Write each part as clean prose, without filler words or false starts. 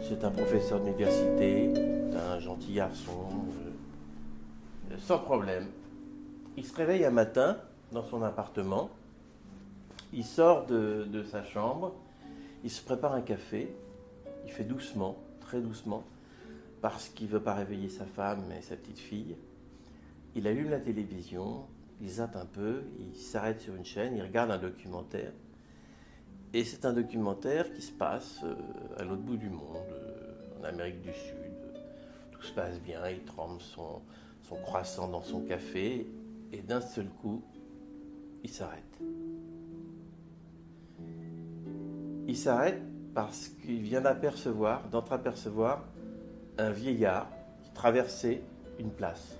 C'est un professeur d'université, un gentil garçon, sans problème. Il se réveille un matin dans son appartement, il sort de sa chambre, il se prépare un café, il fait doucement, très doucement, parce qu'il ne veut pas réveiller sa femme et sa petite fille. Il allume la télévision, il zappe un peu, il s'arrête sur une chaîne, il regarde un documentaire. Et c'est un documentaire qui se passe à l'autre bout du monde, en Amérique du Sud. Tout se passe bien, il trempe son croissant dans son café, et d'un seul coup, il s'arrête. Il s'arrête parce qu'il vient d'entreapercevoir un vieillard qui traversait une place.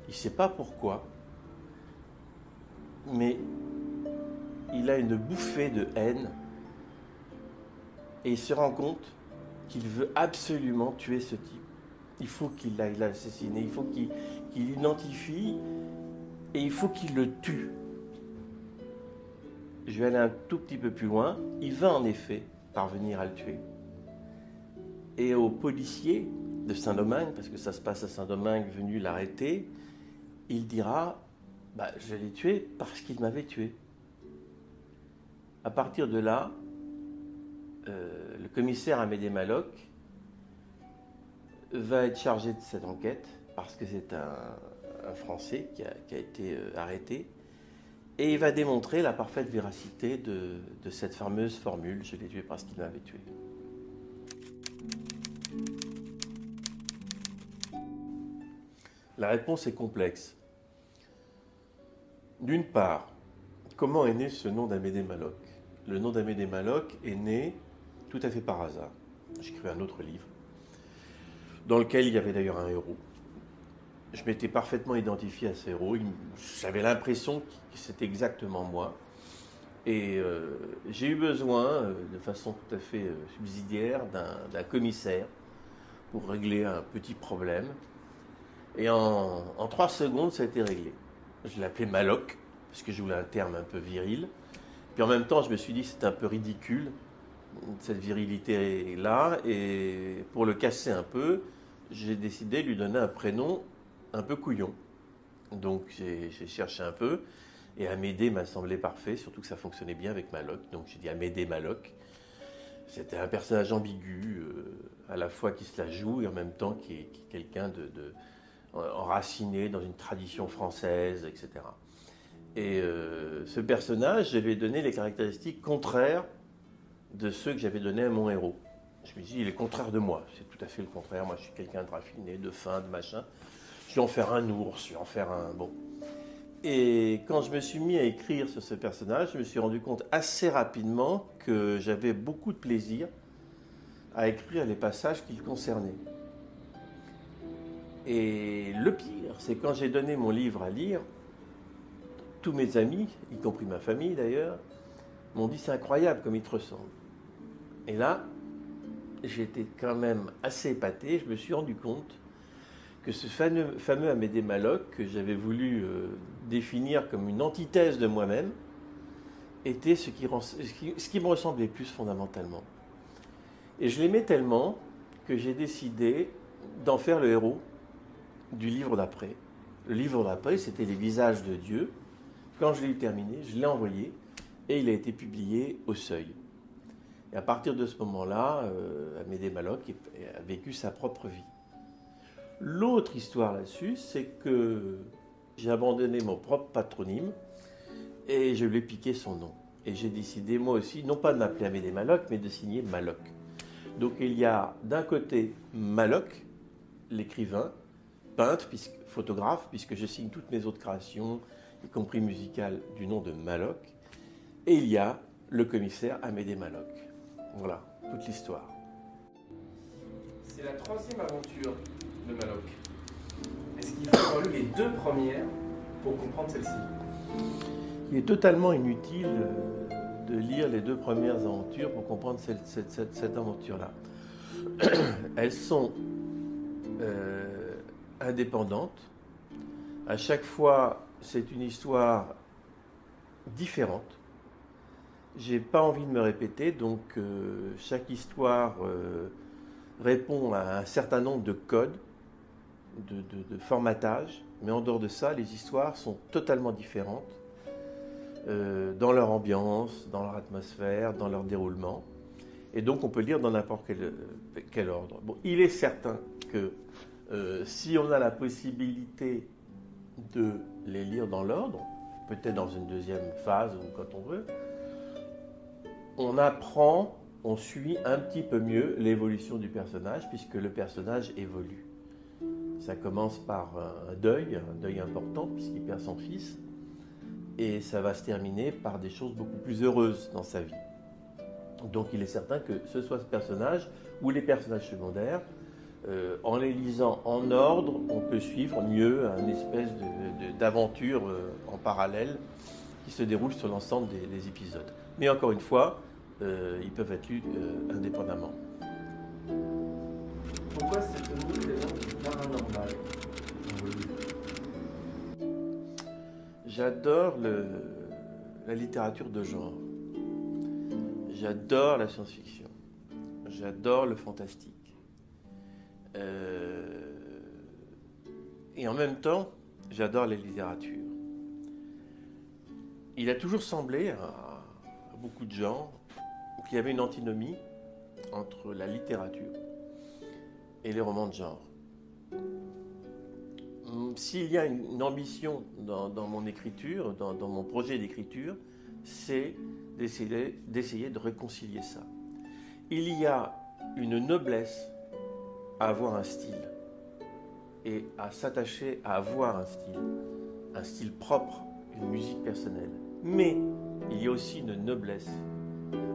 Il ne sait pas pourquoi, mais il a une bouffée de haine et il se rend compte qu'il veut absolument tuer ce type. Il faut qu'il aille l'assassiner, il faut qu'il l'identifie et il faut qu'il le tue. Je vais aller un tout petit peu plus loin. Il va en effet parvenir à le tuer. Et au policier de Saint-Domingue, parce que ça se passe à Saint-Domingue, venu l'arrêter, il dira « Je l'ai tué parce qu'il m'avait tué ». À partir de là, le commissaire Amédée Maloc va être chargé de cette enquête parce que c'est un Français qui a été arrêté et il va démontrer la parfaite véracité de cette fameuse formule « Je l'ai tué parce qu'il m'avait tué ». La réponse est complexe. D'une part, comment est né ce nom d'Amédée Maloc ? Le nom d'Amédée Maloc est né tout à fait par hasard. J'écris un autre livre, dans lequel il y avait d'ailleurs un héros. Je m'étais parfaitement identifié à ce héros. J'avais l'impression que c'était exactement moi. Et j'ai eu besoin, de façon tout à fait subsidiaire, d'un commissaire pour régler un petit problème. Et en 3 secondes, ça a été réglé. Je l'appelais Maloc, parce que je voulais un terme un peu viril. Puis en même temps, je me suis dit que c'était un peu ridicule, cette virilité-là. Et pour le casser un peu, j'ai décidé de lui donner un prénom un peu couillon. Donc j'ai cherché un peu. Et Amédée m'a semblé parfait, surtout que ça fonctionnait bien avec Maloc. Donc j'ai dit Amédée Maloc. C'était un personnage ambigu, à la fois qui se la joue et en même temps qui est quelqu'un enraciné dans une tradition française, etc. Et ce personnage, je lui ai donné les caractéristiques contraires de ceux que j'avais donnés à mon héros. Je me dis, il est contraire de moi. C'est tout à fait le contraire. Moi, je suis quelqu'un de raffiné, de fin, de machin. Je vais en faire un ours, je vais en faire un... Bon. Et quand je me suis mis à écrire sur ce personnage, je me suis rendu compte assez rapidement que j'avais beaucoup de plaisir à écrire les passages qui le concernaient. Et le pire, c'est quand j'ai donné mon livre à lire, tous mes amis, y compris ma famille d'ailleurs, m'ont dit « c'est incroyable comme il te ressemble ». Et là, j'étais quand même assez épaté. Je me suis rendu compte que ce fameux Amédée Maloc, que j'avais voulu définir comme une antithèse de moi-même, était ce qui me ressemblait plus fondamentalement. Et je l'aimais tellement que j'ai décidé d'en faire le héros du livre d'après. Le livre d'après, c'était Les visages de Dieu. Quand je l'ai eu terminé, je l'ai envoyé et il a été publié au Seuil. Et à partir de ce moment-là, Amédée Maloc a vécu sa propre vie. L'autre histoire là-dessus, c'est que j'ai abandonné mon propre patronyme et je lui ai piqué son nom. Et j'ai décidé, moi aussi, non pas de m'appeler Amédée Maloc, mais de signer Maloc. Donc il y a d'un côté Maloc, l'écrivain, peintre, photographe, puisque je signe toutes mes autres créations, y compris musicales, du nom de Maloc. Et il y a le commissaire Amédée Maloc. Voilà, toute l'histoire. C'est la 3e aventure de Maloc. Est-ce qu'il faut avoir lu les 2 premières pour comprendre celle-ci? Il est totalement inutile de lire les 2 premières aventures pour comprendre cette aventure-là. Elles sont indépendantes. À chaque fois, c'est une histoire différente. J'ai pas envie de me répéter, donc chaque histoire répond à un certain nombre de codes, de formatage, mais en dehors de ça, les histoires sont totalement différentes dans leur ambiance, dans leur atmosphère, dans leur déroulement. Et donc on peut lire dans n'importe quel ordre. Bon, il est certain que si on a la possibilité de les lire dans l'ordre, peut-être dans une deuxième phase ou quand on veut, on apprend, on suit un petit peu mieux l'évolution du personnage puisque le personnage évolue. Ça commence par un deuil important puisqu'il perd son fils et ça va se terminer par des choses beaucoup plus heureuses dans sa vie. Donc il est certain que ce soit ce personnage ou les personnages secondaires, en les lisant en ordre, on peut suivre mieux une espèce d'aventure en parallèle qui se déroule sur l'ensemble des épisodes. Mais encore une fois, ils peuvent être lus indépendamment. Pourquoi cette nuit des gens du paranormal? J'adore la littérature de genre. J'adore la science-fiction. J'adore le fantastique. Et en même temps, j'adore la littérature. Il a toujours semblé à beaucoup de gens qu'il y avait une antinomie entre la littérature et les romans de genre. S'il y a une ambition dans mon écriture, dans mon projet d'écriture, c'est d'essayer de réconcilier ça. Il y a une noblesse à avoir un style et à s'attacher à avoir un style propre, une musique personnelle. Mais il y a aussi une noblesse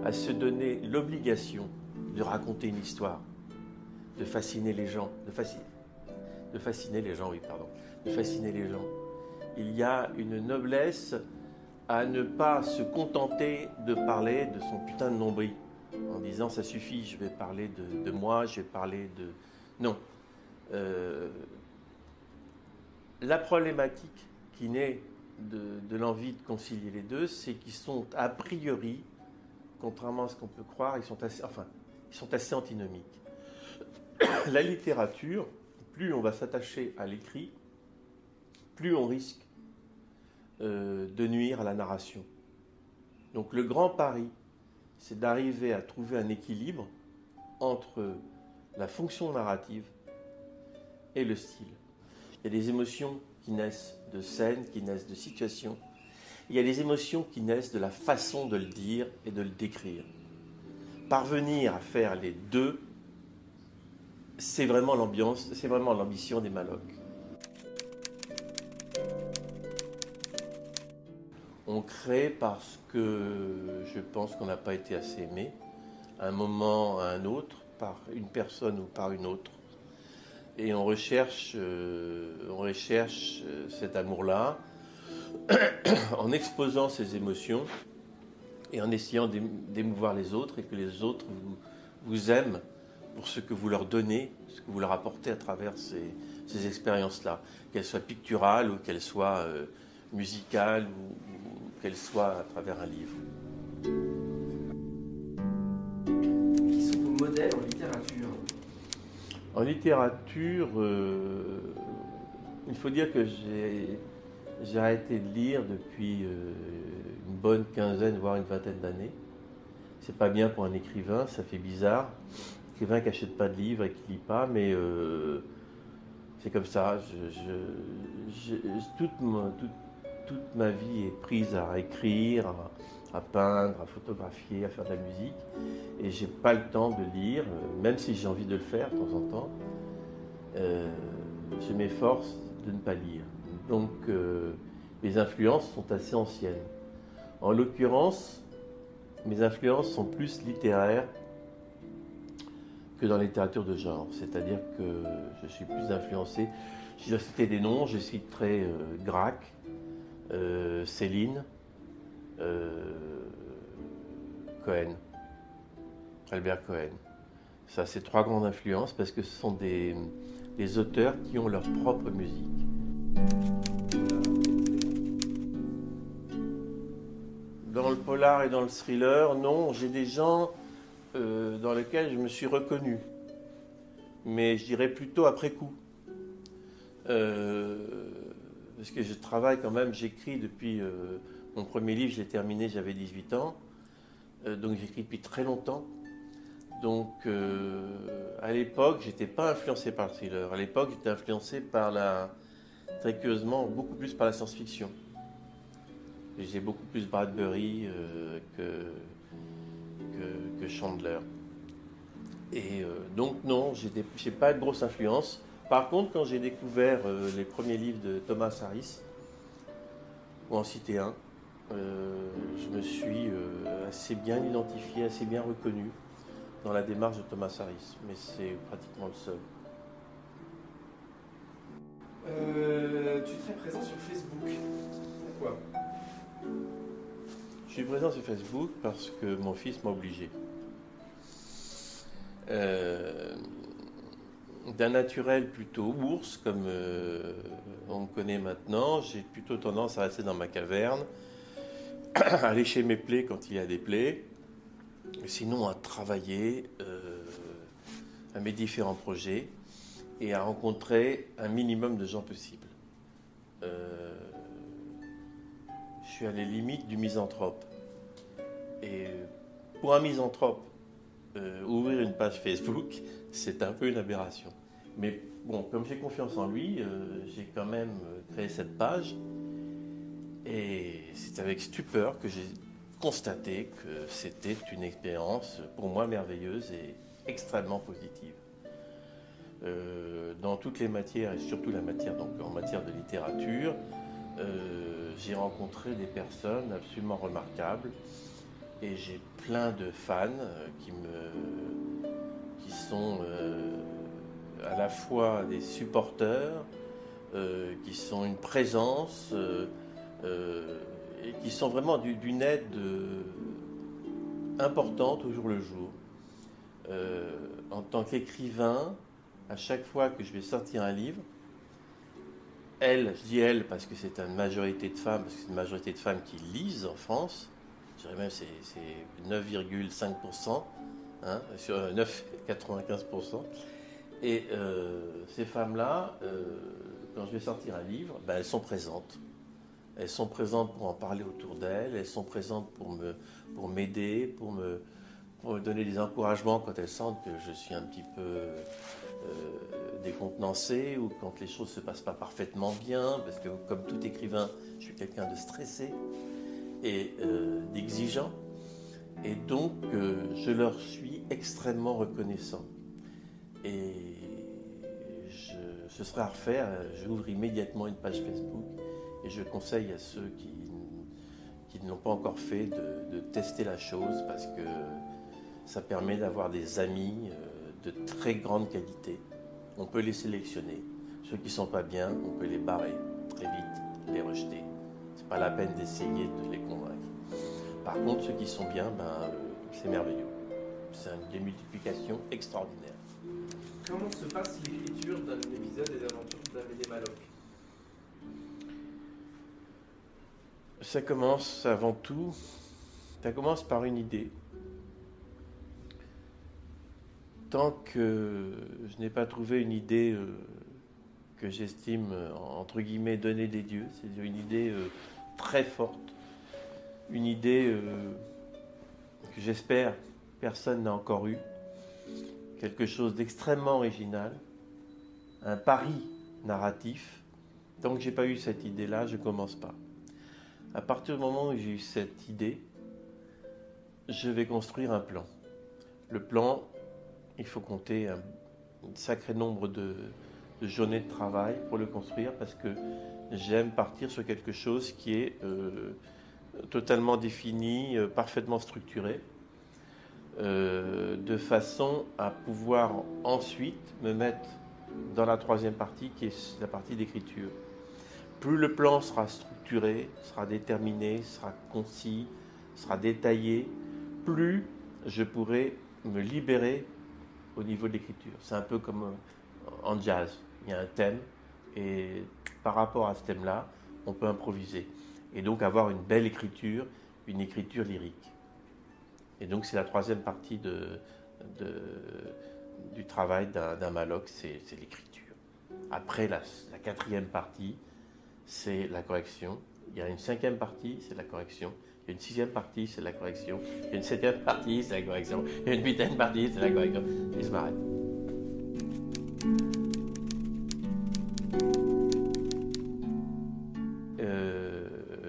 à se donner l'obligation de raconter une histoire, de fasciner les gens, de fasciner les gens. Il y a une noblesse à ne pas se contenter de parler de son putain de nombril en disant ça suffit, je vais parler de moi, je vais parler de... Non. La problématique qui naît de l'envie de concilier les deux, c'est qu'ils sont a priori, contrairement à ce qu'on peut croire, ils sont assez antinomiques. La littérature, plus on va s'attacher à l'écrit, plus on risque de nuire à la narration. Donc le grand pari, c'est d'arriver à trouver un équilibre entre la fonction narrative et le style. Il y a des émotions qui naissent de scènes, qui naissent de situations. Il y a des émotions qui naissent de la façon de le dire et de le décrire. Parvenir à faire les deux, c'est vraiment l'ambiance, c'est vraiment l'ambition des Malocs. On crée parce que je pense qu'on n'a pas été assez aimé, à un moment, à un autre, par une personne ou par une autre. Et on recherche cet amour-là en exposant ses émotions et en essayant d'émouvoir les autres et que les autres vous aiment pour ce que vous leur donnez, ce que vous leur apportez à travers ces expériences-là, qu'elles soient picturales ou qu'elles soient musicales ou qu'elles soient à travers un livre. Qui sont vos modèles en littérature? En littérature, il faut dire que j'ai arrêté de lire depuis une bonne quinzaine, voire une vingtaine d'années. C'est pas bien pour un écrivain, ça fait bizarre. Écrivain qui n'achète pas de livres et qui lit pas, mais c'est comme ça. Toute ma vie est prise à écrire, à peindre, à photographier, à faire de la musique. Et j'ai pas le temps de lire, même si j'ai envie de le faire de temps en temps. Je m'efforce de ne pas lire. Donc mes influences sont assez anciennes. En l'occurrence, mes influences sont plus littéraires que dans la littérature de genre. C'est-à-dire que je suis plus influencé. Si je dois citer des noms, je citerai Grac, Céline, Cohen, Albert Cohen. Ça, c'est trois grandes influences parce que ce sont des auteurs qui ont leur propre musique. Dans le polar et dans le thriller, non, j'ai des gens dans lesquels je me suis reconnu. Mais je dirais plutôt après coup. Parce que je travaille quand même, j'écris depuis... mon premier livre, je l'ai terminé, j'avais 18 ans. Donc j'écris depuis très longtemps. Donc à l'époque, j'étais pas influencé par le thriller. À l'époque, j'étais influencé par très curieusement, beaucoup plus par la science-fiction. J'ai beaucoup plus Bradbury que Chandler. Et donc non, j'ai pas de grosse influence. Par contre, quand j'ai découvert les premiers livres de Thomas Harris, pour en citer un, je me suis assez bien identifié, assez bien reconnu dans la démarche de Thomas Harris. Mais c'est pratiquement le seul. Tu es très présent sur Facebook. Pourquoi? Je suis présent sur Facebook parce que mon fils m'a obligé. D'un naturel plutôt ours, comme on me connaît maintenant, j'ai plutôt tendance à rester dans ma caverne, à lécher mes plaies quand il y a des plaies, sinon à travailler à mes différents projets et à rencontrer un minimum de gens possible. Je suis à les limites du misanthrope. Et pour un misanthrope, ouvrir une page Facebook, c'est un peu une aberration. Mais bon, comme j'ai confiance en lui, j'ai quand même créé cette page. Et c'est avec stupeur que j'ai constaté que c'était une expérience pour moi merveilleuse et extrêmement positive. Dans toutes les matières, et surtout la matière, donc en matière de littérature, j'ai rencontré des personnes absolument remarquables. Et j'ai plein de fans qui sont à la fois des supporters, qui sont une présence, et qui sont vraiment d'une aide importante au jour le jour. En tant qu'écrivain, à chaque fois que je vais sortir un livre, je dis elles parce que c'est une majorité de femmes, parce que c'est une majorité de femmes qui lisent en France. Je dirais même c'est 9,5%, hein, sur 9,95%. Et ces femmes-là, quand je vais sortir un livre, ben, elles sont présentes. Elles sont présentes pour en parler autour d'elles, elles sont présentes pour m'aider, pour me donner des encouragements quand elles sentent que je suis un petit peu décontenancé ou quand les choses ne se passent pas parfaitement bien, parce que comme tout écrivain, je suis quelqu'un de stressé et d'exigeant, et donc je leur suis extrêmement reconnaissant. Et ce serait à refaire, j'ouvre immédiatement une page Facebook et je conseille à ceux qui ne l'ont pas encore fait de tester la chose, parce que ça permet d'avoir des amis de très grande qualité. On peut les sélectionner. Ceux qui ne sont pas bien, on peut les barrer très vite, les rejeter. C'est pas la peine d'essayer de les convaincre. Par contre, ceux qui sont bien, c'est merveilleux. C'est une démultiplication extraordinaire. Comment se passe l'écriture d'un épisode des aventures d'Amédée Maloc? Ça commence avant tout, ça commence par une idée. Tant que je n'ai pas trouvé une idée que j'estime, entre guillemets, donnée des dieux, c'est-à-dire une idée très forte, une idée que j'espère personne n'a encore eue, quelque chose d'extrêmement original, un pari narratif. Tant que je n'ai pas eu cette idée-là, je ne commence pas. À partir du moment où j'ai eu cette idée, je vais construire un plan. Le plan, il faut compter un sacré nombre de journées de travail pour le construire, parce que j'aime partir sur quelque chose qui est totalement défini, parfaitement structuré, de façon à pouvoir ensuite me mettre dans la troisième partie, qui est la partie d'écriture. Plus le plan sera structuré, sera déterminé, sera concis, sera détaillé, plus je pourrai me libérer au niveau de l'écriture. C'est un peu comme en jazz. Il y a un thème et par rapport à ce thème-là, on peut improviser. Et donc avoir une belle écriture, une écriture lyrique. Et donc c'est la troisième partie du travail d'un Maloc, c'est l'écriture. Après, la quatrième partie, c'est la correction. Il y a une cinquième partie, c'est la correction. Il y a une sixième partie, c'est la correction. Il y a une septième partie, c'est la correction. Il y a une huitième partie, c'est la correction. Et je m'arrête.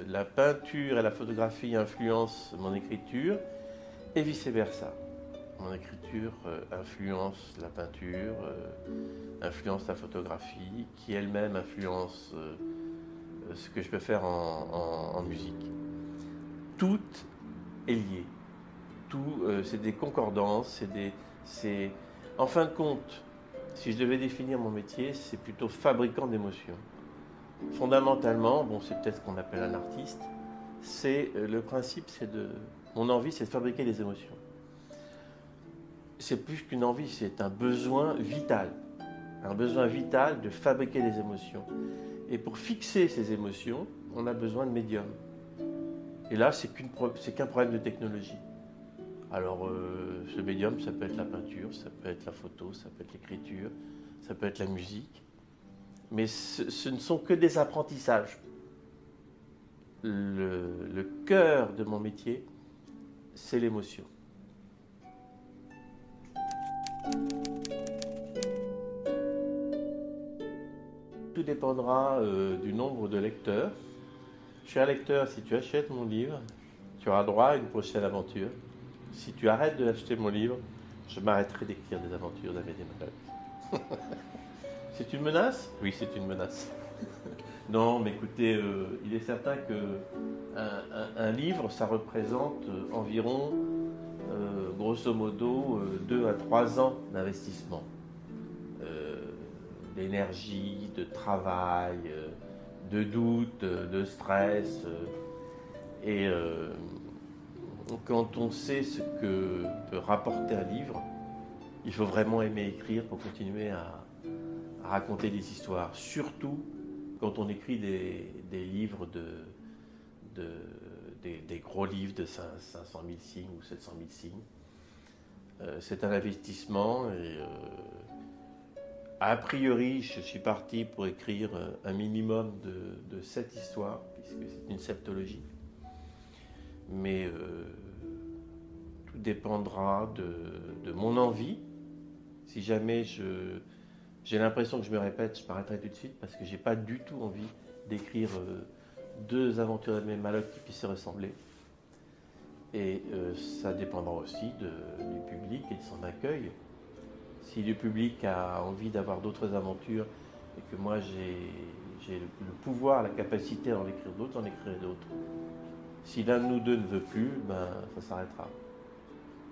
La peinture et la photographie influencent mon écriture et vice-versa. Mon écriture influence la peinture, influence la photographie, qui elle-même influence ce que je peux faire en musique. Tout est lié. Tout, c'est des concordances, en fin de compte, si je devais définir mon métier, c'est plutôt fabricant d'émotions. Fondamentalement, bon, c'est peut-être ce qu'on appelle un artiste, le principe, mon envie, c'est de fabriquer des émotions. C'est plus qu'une envie, c'est un besoin vital de fabriquer des émotions. Et pour fixer ces émotions, on a besoin de médiums. Et là, c'est qu'un problème de technologie. Alors, ce médium, ça peut être la peinture, ça peut être la photo, ça peut être l'écriture, ça peut être la musique. Mais ce ne sont que des apprentissages. Le cœur de mon métier, c'est l'émotion. Tout dépendra du nombre de lecteurs. Cher lecteur, si tu achètes mon livre, tu auras droit à une prochaine aventure. Si tu arrêtes d'acheter mon livre, je m'arrêterai d'écrire des aventures d'Amédée Maloc. C'est une menace? Oui, c'est une menace. Non, mais écoutez, il est certain qu'un livre, ça représente environ, grosso modo, 2 à 3 ans d'investissement. D'énergie, de travail, de doute, de stress. Et quand on sait ce que peut rapporter un livre, il faut vraiment aimer écrire pour continuer à raconter des histoires. Surtout quand on écrit des livres, des gros livres de 500 000 signes ou 700 000 signes. C'est un investissement et a priori, je suis parti pour écrire un minimum de 7 histoires, puisque c'est une septologie. Mais tout dépendra de mon envie. Si jamais j'ai l'impression que je me répète, je m'arrêterai tout de suite, parce que je n'ai pas du tout envie d'écrire 2 aventures d'Amédée Maloc qui puissent se ressembler. Et ça dépendra aussi du public et de son accueil. Si le public a envie d'avoir d'autres aventures et que moi j'ai le pouvoir, la capacité d'en écrire d'autres, j'en écrirai d'autres. Si l'un de nous deux ne veut plus, ben, ça s'arrêtera.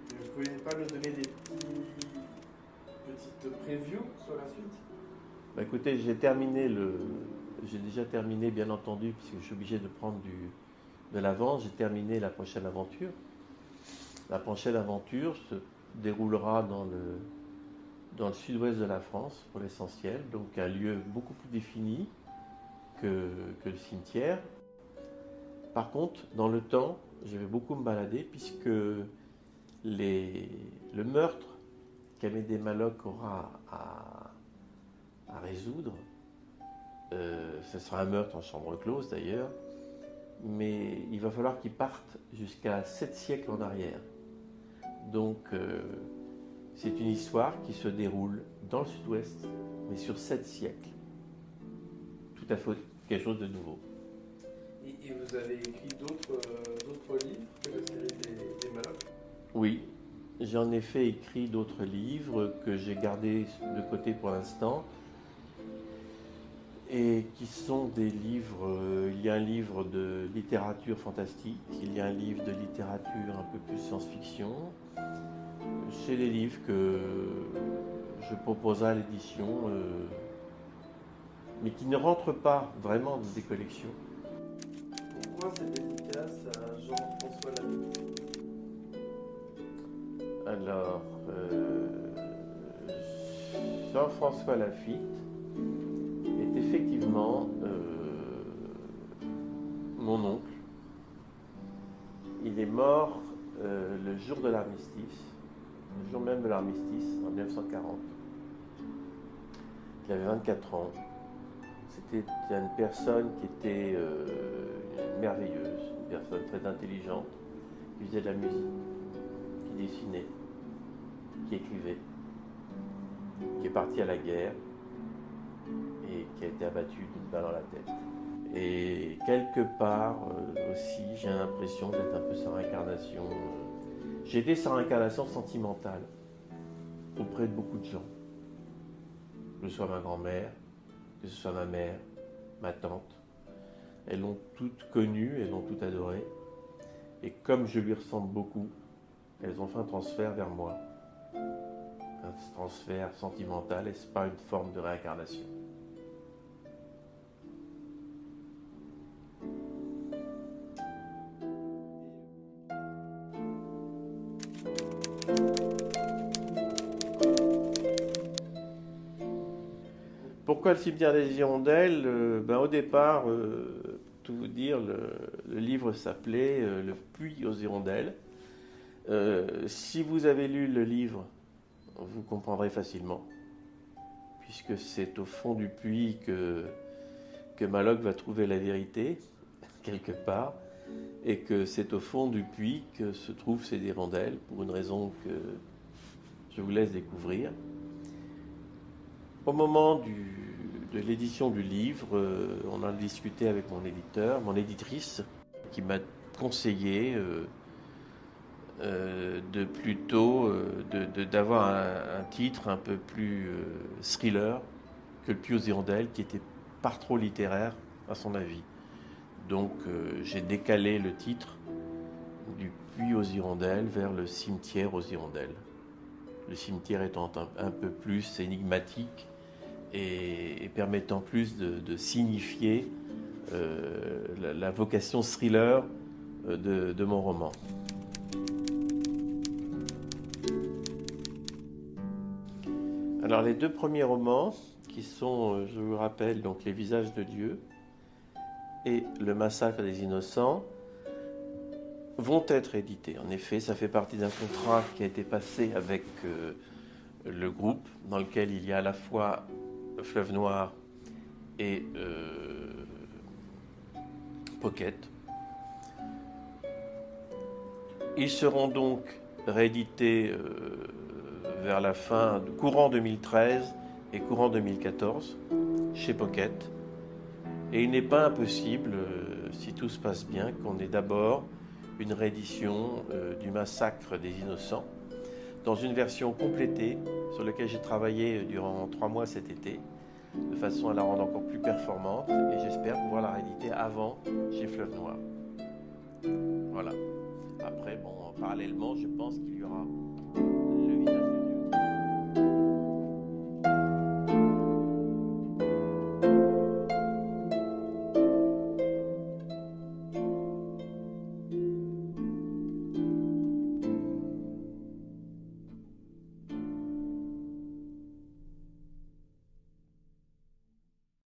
Vous ne pouvez pas nous donner des petites previews sur la suite? Ben, écoutez, j'ai déjà terminé, bien entendu, puisque je suis obligé de prendre de l'avance, j'ai terminé la prochaine aventure. La prochaine aventure se déroulera dans le sud-ouest de la France, pour l'essentiel, donc un lieu beaucoup plus défini que le cimetière. Par contre, dans le temps, je vais beaucoup me balader, puisque le meurtre qu'Amédée Maloc aura à résoudre, ce sera un meurtre en chambre close d'ailleurs, mais il va falloir qu'il parte jusqu'à 7 siècles en arrière. Donc, c'est une histoire qui se déroule dans le sud-ouest, mais sur 7 siècles. Tout à fait quelque chose de nouveau. Et vous avez écrit d'autres livres que la série des Maloc? Oui, j'en ai fait écrit d'autres livres que j'ai gardés de côté pour l'instant. Et qui sont des livres, il y a un livre de littérature fantastique, il y a un livre de littérature un peu plus science-fiction. C'est des livres que je proposerai à l'édition, mais qui ne rentrent pas vraiment dans des collections. Pourquoi cette dédicace à Jean-François Lafitte? Alors, Jean-François Lafitte est effectivement mon oncle. il est mort le jour de l'armistice, le jour même de l'armistice, en 1940. Il avait 24 ans. C'était une personne qui était merveilleuse, une personne très intelligente, qui faisait de la musique, qui dessinait, qui écrivait, qui est parti à la guerre et qui a été abattu d'une balle dans la tête. Et quelque part aussi, j'ai l'impression d'être un peu sa réincarnation. J'ai été sa réincarnation sentimentale auprès de beaucoup de gens. Que ce soit ma grand-mère, que ce soit ma mère, ma tante. Elles l'ont toutes connue, elles l'ont toutes adorée. Et comme je lui ressemble beaucoup, elles ont fait un transfert vers moi. Un transfert sentimental, et ce n'est pas une forme de réincarnation. Pourquoi le cimetière des Hirondelles? Au départ, pour tout vous dire, le livre s'appelait Le puits aux hirondelles. Si vous avez lu le livre, vous comprendrez facilement, puisque c'est au fond du puits que Maloc va trouver la vérité, quelque part, et que c'est au fond du puits que se trouvent ces hirondelles, pour une raison que je vous laisse découvrir. Au moment de l'édition du livre, on a discuté avec mon éditeur, mon éditrice, qui m'a conseillé d'avoir un titre un peu plus thriller que Le puits aux hirondelles, qui était pas trop littéraire à son avis. Donc j'ai décalé le titre du puits aux hirondelles vers le cimetière aux hirondelles. Le cimetière étant un peu plus énigmatique et permettant plus de signifier la vocation thriller de mon roman. Alors les deux premiers romans, qui sont, je vous rappelle, donc Les Visages de Dieu et Le Massacre des Innocents, vont être édités. En effet, ça fait partie d'un contrat qui a été passé avec le groupe, dans lequel il y a à la fois Fleuve Noir et Pocket. Ils seront donc réédités vers la fin, courant 2013 et courant 2014, chez Pocket. Et il n'est pas impossible, si tout se passe bien, qu'on ait d'abord une réédition du Massacre des Innocents, dans une version complétée sur laquelle j'ai travaillé durant 3 mois cet été, de façon à la rendre encore plus performante, et j'espère pouvoir la rééditer avant chez Fleuve Noir. Voilà. Après, parallèlement, je pense qu'il y aura